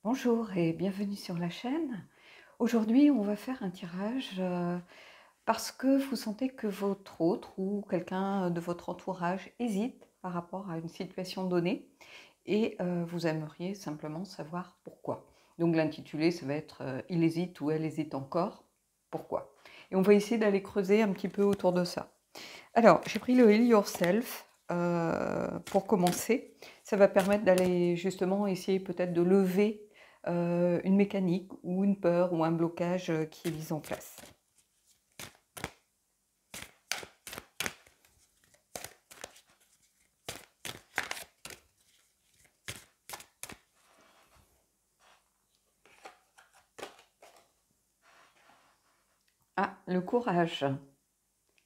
Bonjour et bienvenue sur la chaîne. Aujourd'hui, on va faire un tirage parce que vous sentez que votre autre ou quelqu'un de votre entourage hésite par rapport à une situation donnée et vous aimeriez simplement savoir pourquoi. Donc l'intitulé, ça va être Il hésite ou elle hésite encore, pourquoi? Et on va essayer d'aller creuser un petit peu autour de ça. Alors, j'ai pris le Heal Yourself pour commencer. Ça va permettre d'aller justement essayer peut-être de lever une mécanique ou une peur ou un blocage qui est mis en place. Ah, le courage.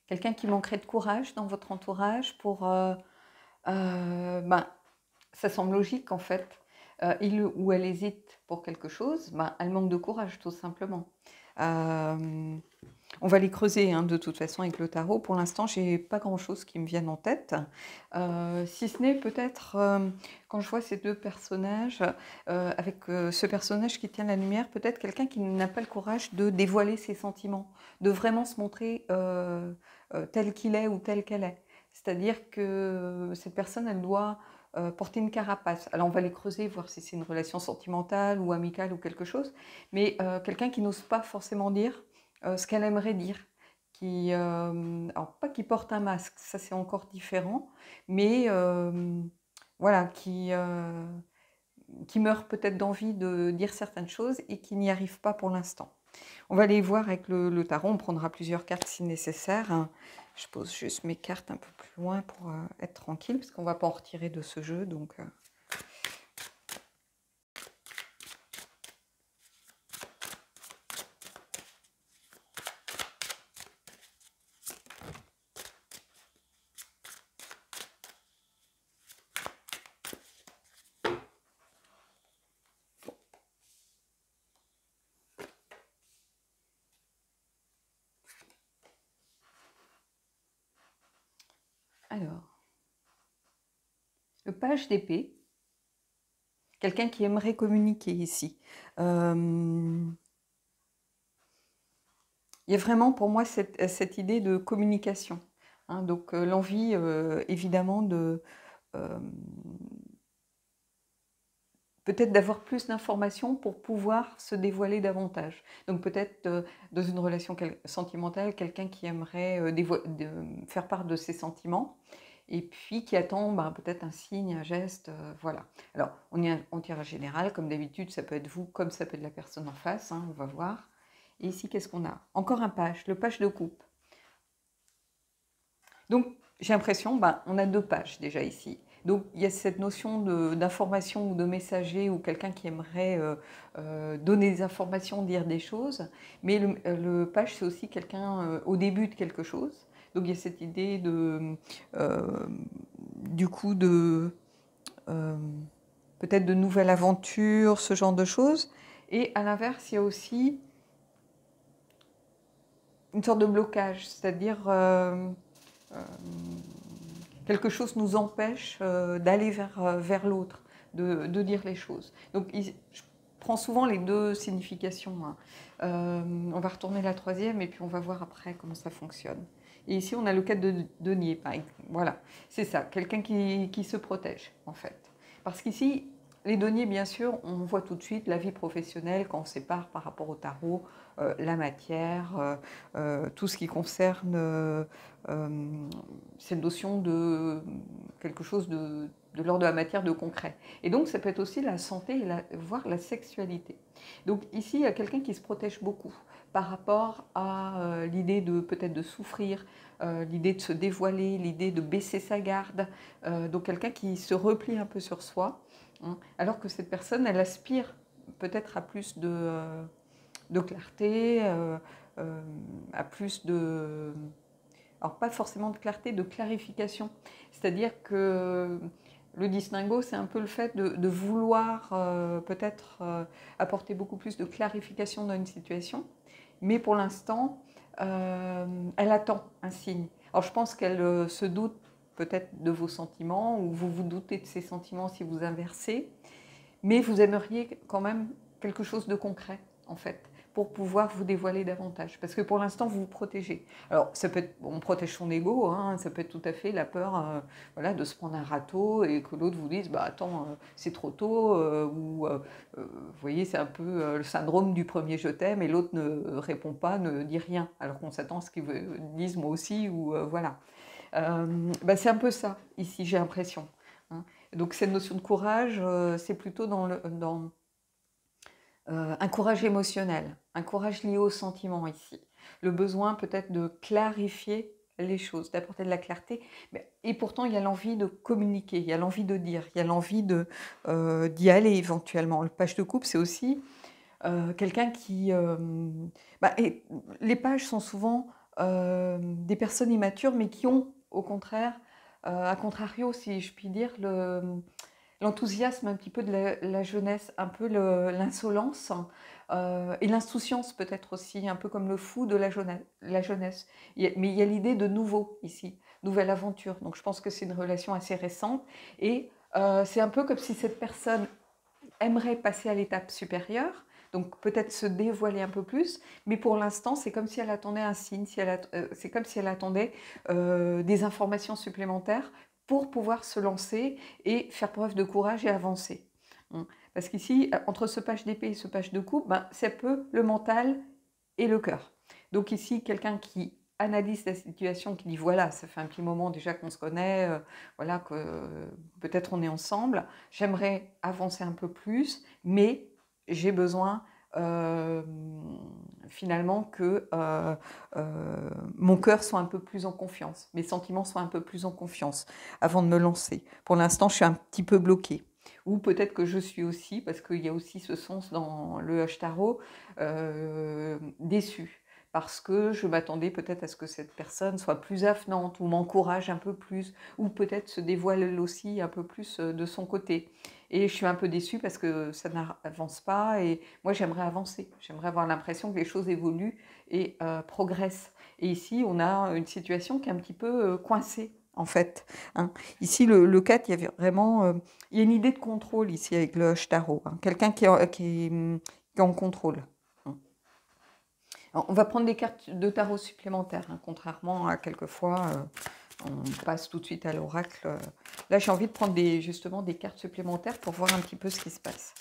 Quelqu'un qui manquerait de courage dans votre entourage pour... ben, ça semble logique en fait. Il ou elle hésite pour quelque chose, ben, elle manque de courage tout simplement. On va les creuser hein, de toute façon avec le tarot. Pour l'instant, j'ai pas grand-chose qui me vienne en tête. Si ce n'est peut-être, quand je vois ces deux personnages, avec ce personnage qui tient la lumière, peut-être quelqu'un qui n'a pas le courage de dévoiler ses sentiments, de vraiment se montrer tel qu'il est ou telle qu'elle est. C'est-à-dire que cette personne, elle doit porter une carapace. Alors on va les creuser, voir si c'est une relation sentimentale ou amicale ou quelque chose, mais quelqu'un qui n'ose pas forcément dire ce qu'elle aimerait dire. Alors pas qui porte un masque, ça c'est encore différent, mais voilà, qui meurt peut-être d'envie de dire certaines choses et qui n'y arrive pas pour l'instant. On va aller voir avec le tarot, on prendra plusieurs cartes si nécessaire, hein. Je pose juste mes cartes un peu plus loin pour être tranquille, parce qu'on ne va pas en retirer de ce jeu, donc... Alors, le page d'épée, quelqu'un qui aimerait communiquer ici. Il y a vraiment pour moi cette idée de communication, hein, donc l'envie évidemment de peut-être d'avoir plus d'informations pour pouvoir se dévoiler davantage. Donc peut-être dans une relation sentimentale, quelqu'un qui aimerait faire part de ses sentiments et puis qui attend ben, peut-être un signe, un geste, voilà. Alors on est en tirage général, comme d'habitude, ça peut être vous comme ça peut être la personne en face, hein, on va voir. Et ici, qu'est-ce qu'on a? Encore un page, le page de coupe. Donc, j'ai l'impression, ben, on a deux pages déjà ici. Donc, il y a cette notion d'information ou de messager ou quelqu'un qui aimerait donner des informations, dire des choses. Mais le page, c'est aussi quelqu'un au début de quelque chose. Donc, il y a cette idée euh, du coup, euh, peut-être de nouvelles aventures, ce genre de choses. Et à l'inverse, il y a aussi une sorte de blocage, c'est-à-dire quelque chose nous empêche d'aller vers l'autre, de dire les choses. Donc je prends souvent les deux significations, hein. On va retourner la troisième et puis on va voir après comment ça fonctionne. Et ici, on a le cas de denier, par exemple. Voilà, c'est ça, quelqu'un qui se protège, en fait. Parce qu'ici, les deniers, bien sûr, on voit tout de suite la vie professionnelle quand on sépare par rapport au tarot, la matière, tout ce qui concerne cette notion de quelque chose de l'ordre de la matière de concret. Et donc, ça peut être aussi la santé, et voire la sexualité. Donc ici, il y a quelqu'un qui se protège beaucoup par rapport à l'idée de peut-être de souffrir, l'idée de se dévoiler, l'idée de baisser sa garde. Donc quelqu'un qui se replie un peu sur soi, hein, alors que cette personne, elle aspire peut-être à plus de clarté, à plus de... Alors pas forcément de clarté, de clarification. C'est-à-dire que le distinguo, c'est un peu le fait de vouloir peut-être apporter beaucoup plus de clarification dans une situation, mais pour l'instant, elle attend un signe. Alors je pense qu'elle se doute peut-être de vos sentiments, ou vous vous doutez de ses sentiments si vous inversez, mais vous aimeriez quand même quelque chose de concret, en fait, pour pouvoir vous dévoiler davantage. Parce que pour l'instant, vous vous protégez. Alors, ça peut être, on protège son ego, hein, ça peut être tout à fait la peur voilà, de se prendre un râteau et que l'autre vous dise, bah attends, c'est trop tôt, ou vous voyez, c'est un peu le syndrome du premier je t'aime et l'autre ne répond pas, ne dit rien, alors qu'on s'attend à ce qu'il dise moi aussi, ou voilà. Bah, c'est un peu ça, ici, j'ai l'impression. Hein. Donc, cette notion de courage, c'est plutôt dans un courage émotionnel, un courage lié au sentiment ici. Le besoin peut-être de clarifier les choses, d'apporter de la clarté. Et pourtant, il y a l'envie de communiquer, il y a l'envie de dire, il y a l'envie d'y aller éventuellement. Le page de coupe, c'est aussi quelqu'un qui... et les pages sont souvent des personnes immatures, mais qui ont, au contraire, à contrario, si je puis dire, l'enthousiasme un petit peu de la jeunesse, un peu l'insolence et l'insouciance peut-être aussi, un peu comme le fou de la jeunesse. Mais il y a l'idée de nouveau ici, nouvelle aventure. Donc je pense que c'est une relation assez récente et c'est un peu comme si cette personne aimerait passer à l'étape supérieure, donc peut-être se dévoiler un peu plus, mais pour l'instant, c'est comme si elle attendait un signe, c'est comme si elle attendait des informations supplémentaires pour pouvoir se lancer et faire preuve de courage et avancer. Parce qu'ici, entre ce page d'épée et ce page de coupe, c'est un peu le mental et le cœur. Donc ici, quelqu'un qui analyse la situation, qui dit voilà, ça fait un petit moment déjà qu'on se connaît, voilà que peut-être on est ensemble, j'aimerais avancer un peu plus, mais j'ai besoin finalement que mon cœur soit un peu plus en confiance, mes sentiments soient un peu plus en confiance avant de me lancer. Pour l'instant, je suis un petit peu bloquée. Ou peut-être que je suis aussi, parce qu'il y a aussi ce sens dans le H-Tarot, déçue. Parce que je m'attendais peut-être à ce que cette personne soit plus avenante ou m'encourage un peu plus, ou peut-être se dévoile elle aussi un peu plus de son côté. Et je suis un peu déçue parce que ça n'avance pas et moi j'aimerais avancer. J'aimerais avoir l'impression que les choses évoluent et progressent. Et ici, on a une situation qui est un petit peu coincée, en fait. Hein. Ici, le 4, il y avait vraiment... il y a une idée de contrôle ici avec le H-Tarot. Hein. Quelqu'un qui est en contrôle. Alors, on va prendre des cartes de tarot supplémentaires, hein, contrairement à quelquefois, on passe tout de suite à l'oracle. Là, j'ai envie de prendre justement des cartes supplémentaires pour voir un petit peu ce qui se passe.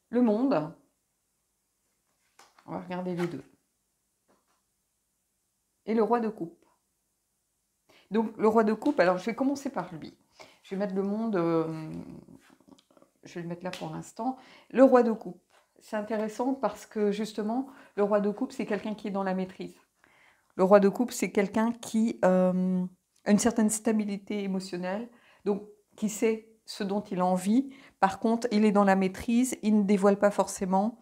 Le monde, on va regarder les deux. Et le roi de coupe. Donc le roi de coupe, alors je vais commencer par lui. Je vais mettre le monde, je vais le mettre là pour l'instant. Le roi de coupe, c'est intéressant parce que justement, le roi de coupe, c'est quelqu'un qui est dans la maîtrise. Le roi de coupe, c'est quelqu'un qui a une certaine stabilité émotionnelle, donc qui sait ce dont il a envie. Par contre, il est dans la maîtrise, il ne dévoile pas forcément.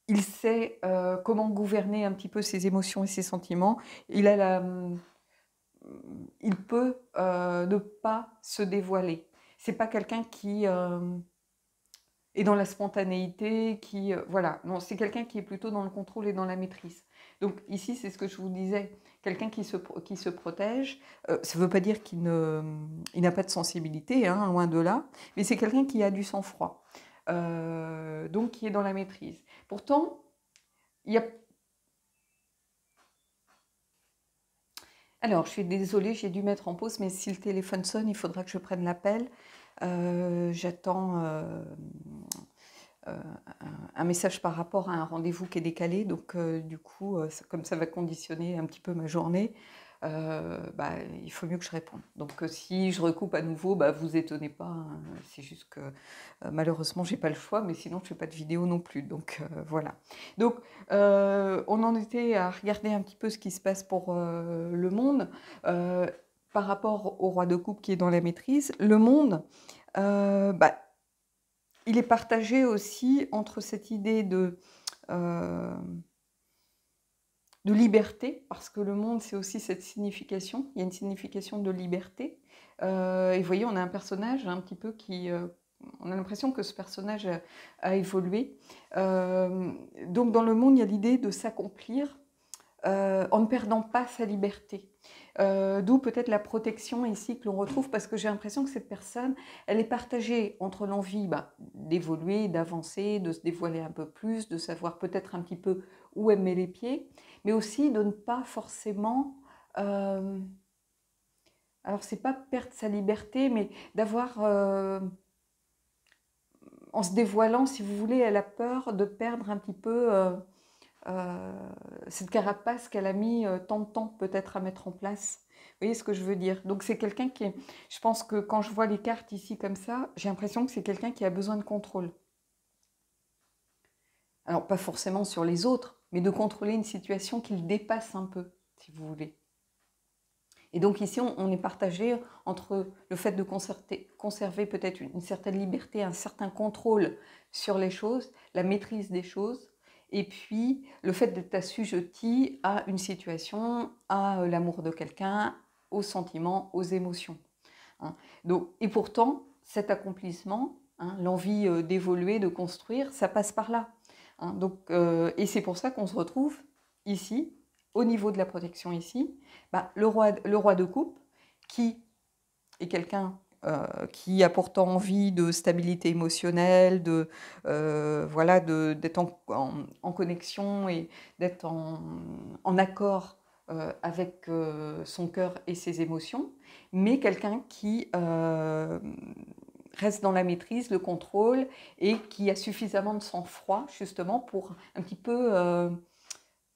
Il sait comment gouverner un petit peu ses émotions et ses sentiments. Il peut ne pas se dévoiler. C'est pas quelqu'un qui est dans la spontanéité, voilà. Non, c'est quelqu'un qui est plutôt dans le contrôle et dans la maîtrise. Donc ici, c'est ce que je vous disais, quelqu'un qui se protège. Ça ne veut pas dire qu'il n'a pas de sensibilité, hein, loin de là, mais c'est quelqu'un qui a du sang-froid, donc qui est dans la maîtrise. Pourtant, il y a... Alors, je suis désolée, j'ai dû mettre en pause, mais si le téléphone sonne, il faudra que je prenne l'appel. J'attends un message par rapport à un rendez-vous qui est décalé, donc du coup, comme ça va conditionner un petit peu ma journée, il faut mieux que je réponde. Donc si je recoupe à nouveau, vous étonnez pas, hein, c'est juste que malheureusement j'ai pas le choix, mais sinon je fais pas de vidéo non plus, donc voilà. Donc on en était à regarder un petit peu ce qui se passe pour le monde, par rapport au roi de coupe qui est dans la maîtrise. Le monde, il est partagé aussi entre cette idée de liberté, parce que le monde, c'est aussi cette signification. Il y a une signification de liberté. Et vous voyez, on a un personnage un petit peu qui... on a l'impression que ce personnage a évolué. Donc dans le monde, il y a l'idée de s'accomplir en ne perdant pas sa liberté. D'où peut-être la protection ici que l'on retrouve, parce que j'ai l'impression que cette personne, elle est partagée entre l'envie d'évoluer, d'avancer, de se dévoiler un peu plus, de savoir peut-être un petit peu où elle met les pieds, mais aussi de ne pas forcément... alors, c'est pas perdre sa liberté, mais d'avoir... en se dévoilant, si vous voulez, elle a peur de perdre un petit peu cette carapace qu'elle a mis tant de temps peut-être à mettre en place. Vous voyez ce que je veux dire? Donc c'est quelqu'un qui est... Je pense que quand je vois les cartes ici comme ça, j'ai l'impression que c'est quelqu'un qui a besoin de contrôle. Alors pas forcément sur les autres, mais de contrôler une situation qui le dépasse un peu, si vous voulez. Et donc ici, on est partagé entre le fait de conserver peut-être une certaine liberté, un certain contrôle sur les choses, la maîtrise des choses, et puis le fait d'être assujetti à une situation, à l'amour de quelqu'un, aux sentiments, aux émotions. Donc, et pourtant, cet accomplissement, l'envie d'évoluer, de construire, ça passe par là. Donc, et c'est pour ça qu'on se retrouve ici, au niveau de la protection ici, le roi de coupe, qui est quelqu'un qui a pourtant envie de stabilité émotionnelle, voilà, d'être en connexion et d'être en accord avec son cœur et ses émotions, mais quelqu'un qui reste dans la maîtrise, le contrôle, et qui a suffisamment de sang-froid justement pour un petit peu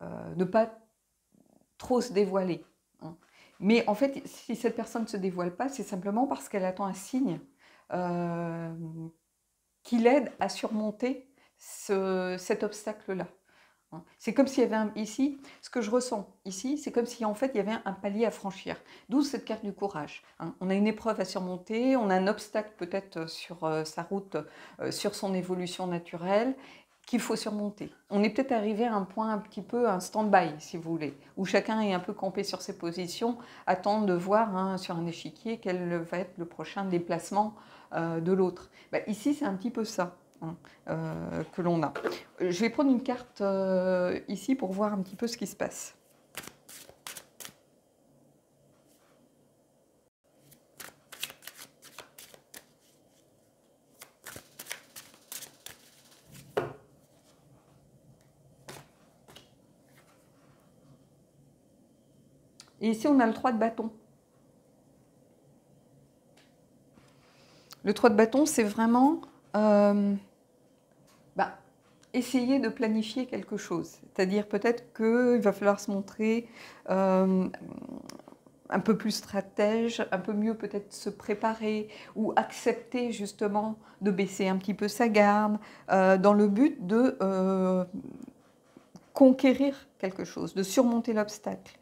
ne pas trop se dévoiler. Mais en fait, si cette personne ne se dévoile pas, c'est simplement parce qu'elle attend un signe qui l'aide à surmonter cet obstacle-là. C'est comme s'il y avait ici, ce que je ressens ici, c'est comme si en fait il y avait un palier à franchir. D'où cette carte du courage. On a une épreuve à surmonter, on a un obstacle peut-être sur sa route, sur son évolution naturelle, qu'il faut surmonter. On est peut-être arrivé à un point un petit peu, un stand-by, si vous voulez, où chacun est un peu campé sur ses positions, attend de voir sur un échiquier quel va être le prochain déplacement de l'autre. Ici, c'est un petit peu ça que l'on a. Je vais prendre une carte ici pour voir un petit peu ce qui se passe. Et ici, on a le 3 de bâton. Le 3 de bâton, c'est vraiment essayer de planifier quelque chose. C'est-à-dire peut-être qu'il va falloir se montrer un peu plus stratège, un peu mieux peut-être se préparer ou accepter justement de baisser un petit peu sa garde dans le but de conquérir quelque chose, de surmonter l'obstacle.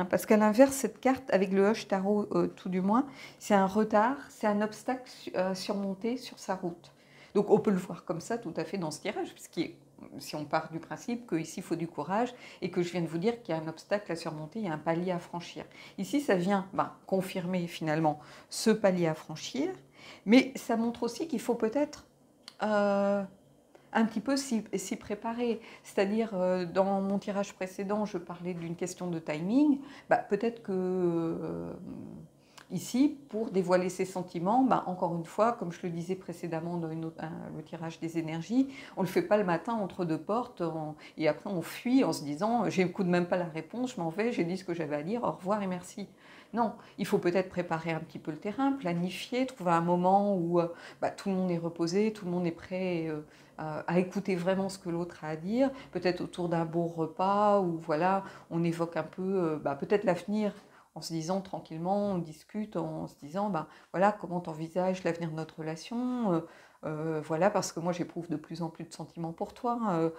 Parce qu'à l'inverse, cette carte, avec le Hush Tarot tout du moins, c'est un retard, c'est un obstacle surmonté sur sa route. Donc on peut le voir comme ça tout à fait dans ce tirage, puisqu'il si on part du principe qu'ici il faut du courage et que je viens de vous dire qu'il y a un obstacle à surmonter, il y a un palier à franchir. Ici, ça vient confirmer finalement ce palier à franchir, mais ça montre aussi qu'il faut peut-être un petit peu s'y préparer. C'est-à-dire, dans mon tirage précédent, je parlais d'une question de timing. Peut-être que ici, pour dévoiler ses sentiments, encore une fois, comme je le disais précédemment dans le tirage des énergies, on ne le fait pas le matin entre deux portes et après on fuit en se disant « j'écoute même pas la réponse, je m'en vais, j'ai dit ce que j'avais à dire, au revoir et merci ». Non, il faut peut-être préparer un petit peu le terrain, planifier, trouver un moment où tout le monde est reposé, tout le monde est prêt à écouter vraiment ce que l'autre a à dire, peut-être autour d'un beau repas où voilà, on évoque un peu peut-être l'avenir en se disant tranquillement, on discute en se disant voilà, comment t'envisages l'avenir de notre relation, voilà, parce que moi j'éprouve de plus en plus de sentiments pour toi,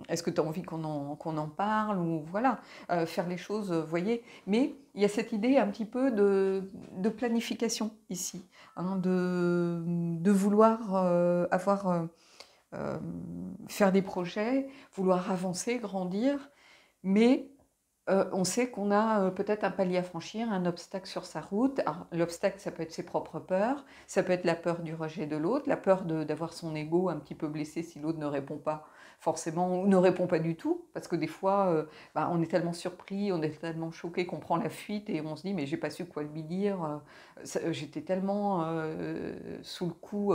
est-ce que tu as envie qu'on en parle, ou voilà, faire les choses, vous voyez. Mais il y a cette idée un petit peu de planification ici, de vouloir faire des projets, vouloir avancer, grandir, mais on sait qu'on a peut-être un palier à franchir, un obstacle sur sa route. L'obstacle, ça peut être ses propres peurs, ça peut être la peur du rejet de l'autre, la peur d'avoir son ego un petit peu blessé si l'autre ne répond pas forcément ou ne répond pas du tout, parce que des fois, on est tellement surpris, on est tellement choqué qu'on prend la fuite et on se dit mais j'ai pas su quoi lui dire, j'étais tellement sous le coup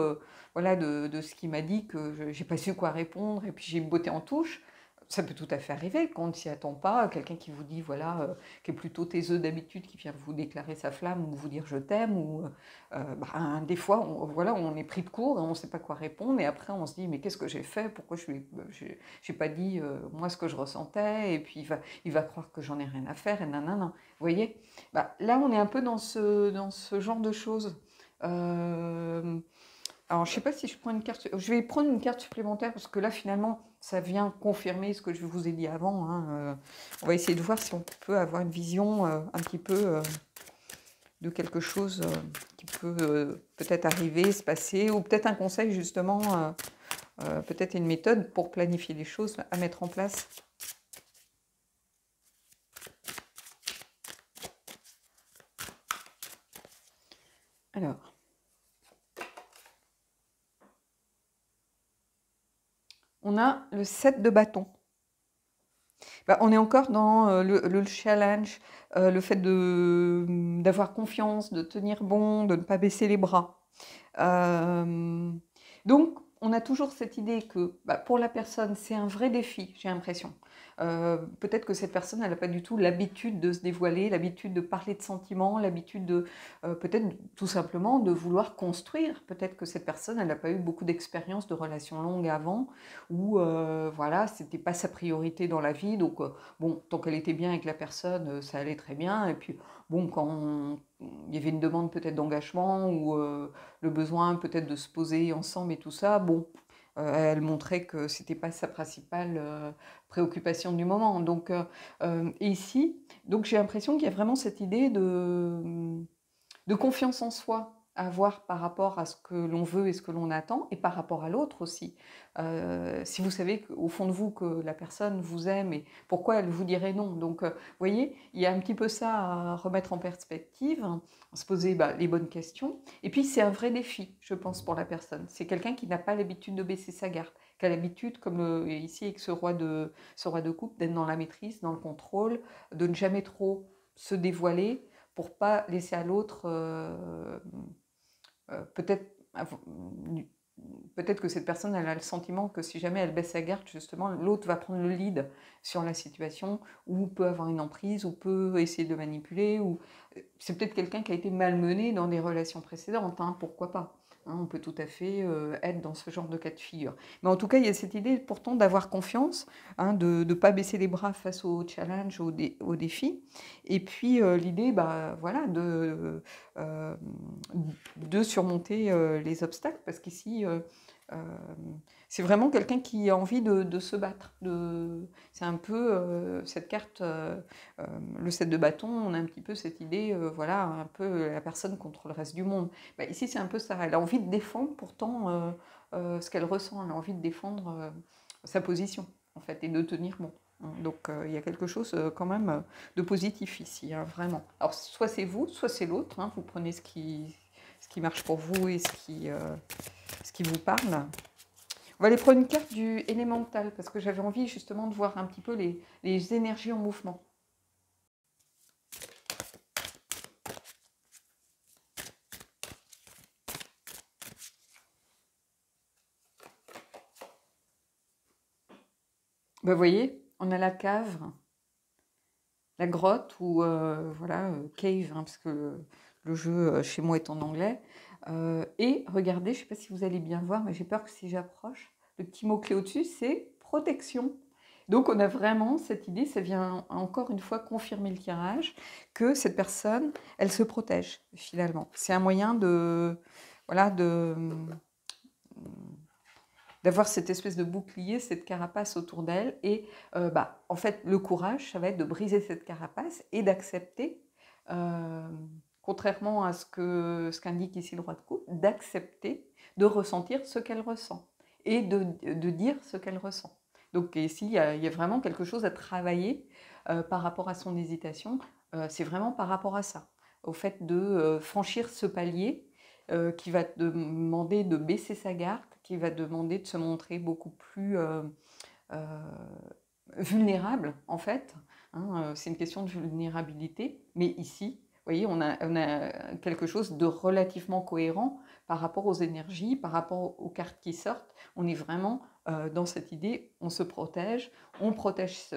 voilà, de ce qu'il m'a dit que j'ai pas su quoi répondre et puis j'ai botté en touche. Ça peut tout à fait arriver quand on ne s'y attend pas, quelqu'un qui vous dit, voilà, qui est plutôt taiseux d'habitude, qui vient vous déclarer sa flamme ou vous dire je t'aime, ou des fois, voilà, on est pris de court et on ne sait pas quoi répondre, et après on se dit, mais qu'est-ce que j'ai fait, pourquoi je n'ai pas dit moi ce que je ressentais, et puis il va croire que j'en ai rien à faire, et nanana. Vous voyez, là on est un peu dans ce genre de choses. Alors, je ne sais pas si je prends une carte. Je vais prendre une carte supplémentaire parce que là, finalement, ça vient confirmer ce que je vous ai dit avant, hein. On va essayer de voir si on peut avoir une vision un petit peu de quelque chose qui peut peut-être arriver, se passer, ou peut-être un conseil justement, peut-être une méthode pour planifier les choses à mettre en place. Alors. On a le 7 de bâton. On est encore dans le challenge, le fait d'avoir confiance, de tenir bon, de ne pas baisser les bras. Donc, on a toujours cette idée que pour la personne, c'est un vrai défi, j'ai l'impression. Peut-être que cette personne, elle n'a pas du tout l'habitude de se dévoiler, l'habitude de parler de sentiments, l'habitude de peut-être tout simplement de vouloir construire. Peut-être que cette personne, elle n'a pas eu beaucoup d'expérience de relations longues avant, ou voilà, c'était pas sa priorité dans la vie. Donc, bon, tant qu'elle était bien avec la personne, ça allait très bien. Et puis, bon, quand il y avait une demande peut-être d'engagement ou le besoin peut-être de se poser ensemble et tout ça, bon, elle montrait que c'était pas sa principale préoccupation du moment. Donc, et ici, donc j'ai l'impression qu'il y a vraiment cette idée de confiance en soi à avoir par rapport à ce que l'on veut et ce que l'on attend, et par rapport à l'autre aussi. Si vous savez au fond de vous que la personne vous aime, et pourquoi elle vous dirait non? Donc, vous voyez, il y a un petit peu ça à remettre en perspective, se poser les bonnes questions. Et puis, c'est un vrai défi, je pense, pour la personne. C'est quelqu'un qui n'a pas l'habitude de baisser sa garde, qui a l'habitude, comme ici avec ce roi de coupe, d'être dans la maîtrise, dans le contrôle, de ne jamais trop se dévoiler, pour pas laisser à l'autre peut-être que cette personne elle a le sentiment que si jamais elle baisse sa garde, justement, l'autre va prendre le lead sur la situation, ou peut avoir une emprise, ou peut essayer de manipuler, ou c'est peut-être quelqu'un qui a été malmené dans des relations précédentes, hein, pourquoi pas. Hein, on peut tout à fait être dans ce genre de cas de figure. Mais en tout cas, il y a cette idée pourtant d'avoir confiance, hein, de ne pas baisser les bras face aux challenges, aux défis. Et puis l'idée, voilà, de surmonter les obstacles, parce qu'ici, c'est vraiment quelqu'un qui a envie de se battre. C'est un peu cette carte, le 7 de bâton, on a un petit peu cette idée, voilà, un peu la personne contre le reste du monde. Ici, c'est un peu ça. Elle a envie de défendre pourtant ce qu'elle ressent. Elle a envie de défendre sa position, en fait, et de tenir bon. Donc, il y a quelque chose quand même de positif ici, hein, vraiment. Alors, soit c'est vous, soit c'est l'autre. Hein, vous prenez ce qui marche pour vous et ce qui vous parle. On va aller prendre une carte du élémental, parce que j'avais envie justement de voir un petit peu les énergies en mouvement. Vous voyez, on a la cave, la grotte, ou voilà, cave, hein, parce que le jeu chez moi est en anglais. Et regardez, je ne sais pas si vous allez bien voir, mais j'ai peur que si j'approche, le petit mot-clé au-dessus, c'est protection. Donc on a vraiment cette idée, ça vient encore une fois confirmer le tirage, que cette personne, elle se protège finalement. C'est un moyen voilà, d'avoir cette espèce de bouclier, cette carapace autour d'elle. Et en fait, le courage, ça va être de briser cette carapace et d'accepter, contrairement à ce qu'indique ici le roi de coupe, d'accepter de ressentir ce qu'elle ressent et de dire ce qu'elle ressent. Donc ici, il y a vraiment quelque chose à travailler par rapport à son hésitation. C'est vraiment par rapport à ça, au fait de franchir ce palier qui va te demander de baisser sa garde, qui va demander de se montrer beaucoup plus vulnérable, en fait. Hein, c'est une question de vulnérabilité, mais ici, vous voyez, on a quelque chose de relativement cohérent par rapport aux énergies, par rapport aux cartes qui sortent. On est vraiment dans cette idée, on se protège, on protège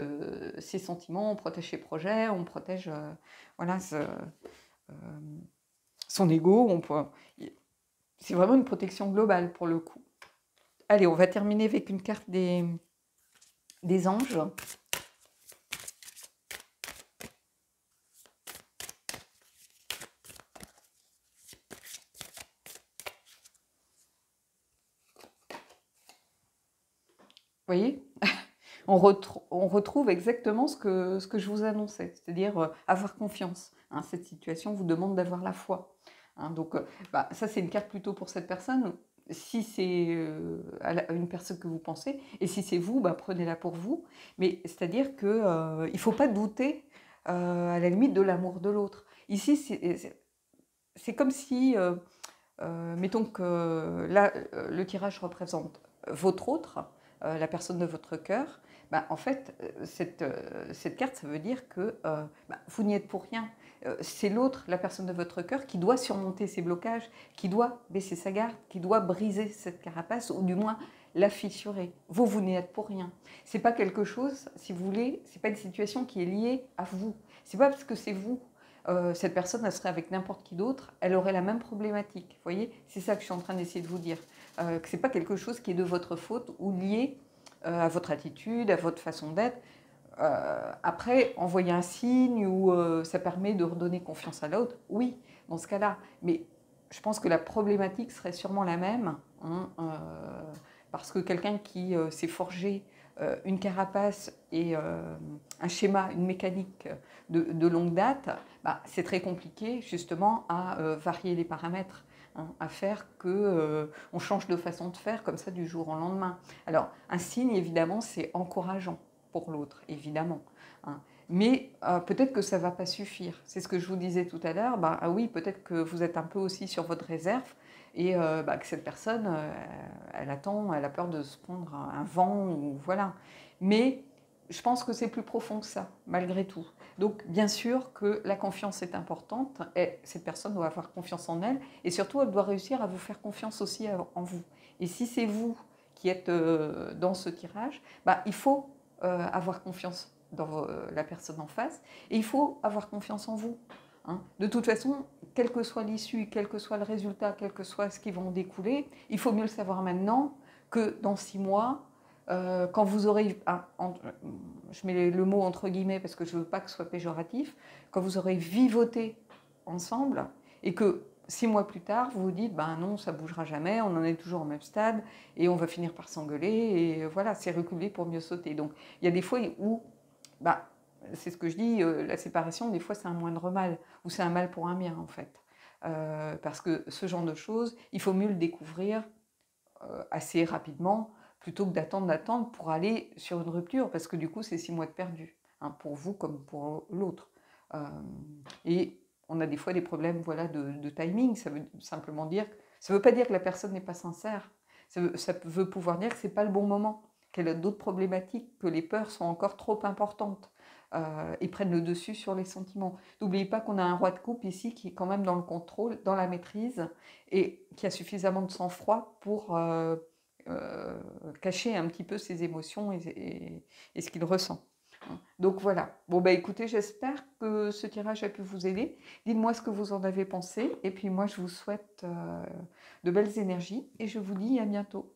ses sentiments, on protège ses projets, on protège voilà, son ego. C'est vraiment une protection globale pour le coup. Allez, on va terminer avec une carte des anges. Vous voyez, on retrouve exactement ce que je vous annonçais, c'est-à-dire avoir confiance. Hein, cette situation vous demande d'avoir la foi. Hein, donc, ça, c'est une carte plutôt pour cette personne. Si c'est une personne que vous pensez, et si c'est vous, prenez-la pour vous. Mais c'est-à-dire qu'il ne faut pas douter, à la limite, de l'amour de l'autre. Ici, c'est comme si, mettons que là, le tirage représente votre autre, la personne de votre cœur. En fait, cette carte, ça veut dire que vous n'y êtes pour rien. C'est l'autre, la personne de votre cœur, qui doit surmonter ses blocages, qui doit baisser sa garde, qui doit briser cette carapace, ou du moins la fissurer. Vous n'y êtes pour rien. C'est pas quelque chose, si vous voulez, c'est pas une situation qui est liée à vous. C'est pas parce que c'est vous. Cette personne, elle serait avec n'importe qui d'autre, elle aurait la même problématique. Vous voyez, c'est ça que je suis en train d'essayer de vous dire. Que ce n'est pas quelque chose qui est de votre faute ou lié à votre attitude, à votre façon d'être. Après, envoyer un signe ou ça permet de redonner confiance à l'autre, oui, dans ce cas-là. Mais je pense que la problématique serait sûrement la même, hein, parce que quelqu'un qui s'est forgé une carapace et un schéma, une mécanique de longue date, c'est très compliqué justement à varier les paramètres. Hein, à faire qu'on change de façon de faire comme ça du jour au lendemain. Alors, un signe, évidemment, c'est encourageant pour l'autre, évidemment. Hein. Mais peut-être que ça ne va pas suffire. C'est ce que je vous disais tout à l'heure. Oui, peut-être que vous êtes un peu aussi sur votre réserve et que cette personne, elle attend, elle a peur de se prendre un vent, ou voilà. Mais je pense que c'est plus profond que ça, malgré tout. Donc, bien sûr que la confiance est importante et cette personne doit avoir confiance en elle et surtout, elle doit réussir à vous faire confiance aussi en vous. Et si c'est vous qui êtes dans ce tirage, il faut avoir confiance dans la personne en face et il faut avoir confiance en vous. Hein. De toute façon, quelle que soit l'issue, quel que soit le résultat, quel que soit ce qui va en découler, il faut mieux le savoir maintenant que dans 6 mois, quand vous aurez, je mets le mot entre guillemets parce que je ne veux pas que ce soit péjoratif, quand vous aurez vivoté ensemble et que 6 mois plus tard, vous vous dites, non, ça ne bougera jamais, on en est toujours au même stade et on va finir par s'engueuler et voilà, c'est reculer pour mieux sauter. Donc il y a des fois où, c'est ce que je dis, la séparation, des fois c'est un moindre mal ou c'est un mal pour un bien en fait. Parce que ce genre de choses, il faut mieux le découvrir assez rapidement plutôt que d'attendre pour aller sur une rupture, parce que du coup, c'est 6 mois de perdu, hein, pour vous comme pour l'autre. Et on a des fois des problèmes de timing, ça veut simplement dire, ça ne veut pas dire que la personne n'est pas sincère, ça veut pouvoir dire que ce n'est pas le bon moment, qu'elle a d'autres problématiques, que les peurs sont encore trop importantes et prennent le dessus sur les sentiments. N'oubliez pas qu'on a un roi de coupe ici qui est quand même dans le contrôle, dans la maîtrise, et qui a suffisamment de sang-froid pour cacher un petit peu ses émotions et ce qu'il ressent. Donc voilà. Bon, écoutez, j'espère que ce tirage a pu vous aider. Dites-moi ce que vous en avez pensé. Et puis moi, je vous souhaite de belles énergies et je vous dis à bientôt.